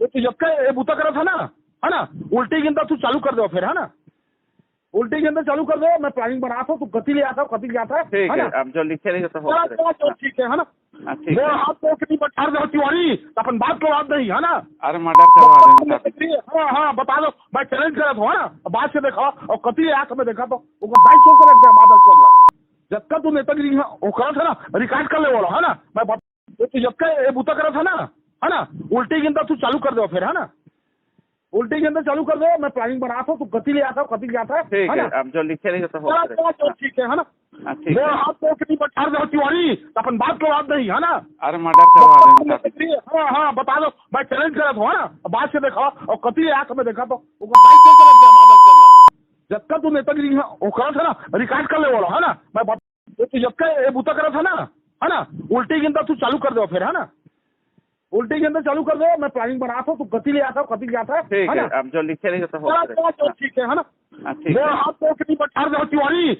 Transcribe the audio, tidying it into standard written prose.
तू जब का ये बूता करा था ना, है ना, उल्टी गिनता तू चालू कर दो फिर, है ना, उल्टी गिनता चालू कर दो। मैं प्लानिंग बना था, तू गति ले आता है, ठीक है ना। है, अब जो लिखे रहेगा तो हो चलो ठीक है ना। ठीक वो है। हाथ तो कितनी बठार दो तिवारी, अपन बात को बात नहीं, है ना। अरे मर्डर करवा देंगे। हाँ हाँ बता दो, मैं चैलेंज करा था, है ना, बात से देखा और कति आंख में देखा तो वो बाइक छोड़ कर रख दिया, बादल चल रहा। जब तक तू नेतागिरी वो करा था ना, रिकॉर्ड कर ले बोला, है ना। तू जब का ये बूता करा था ना, है ना, उल्टी गिनता तू चालू कर दो फिर, है ना, उल्टी गिनता चालू कर दो। मैं प्लानिंग बना था, तू गति ले आता है, ठीक है है, ना। अब जो लिखे रहेगा तो हो चलो ठीक है ना। ठीक वो है। हाथ तो कितनी बठार दो तिवारी, अपन बात को बात नहीं, है ना। अरे मर्डर करवा देंगे। हाँ हाँ बता दो, मैं चैलेंज करा था, है ना, बात से देखा और कति आंख में देखा तो वो बाइक छोड़ कर रख दिया, बादल चल रहा। जब तक तू नेतागिरी वो करा था ना, रिकॉर्ड कर ले बोला, है ना। तू जब का ये बूता करा था ना, है ना, उल्टी गिनता तू चालू कर दो फिर, है ना, उल्टी गिनता चालू कर दो। मैं प्लानिंग बना था, तू गति ले आता है, ठीक है है, ना। अब जो लिखे रहेगा तो हो चलो ठीक है ना। ठीक वो है। हाथ तो कितनी बठार दो तिवारी।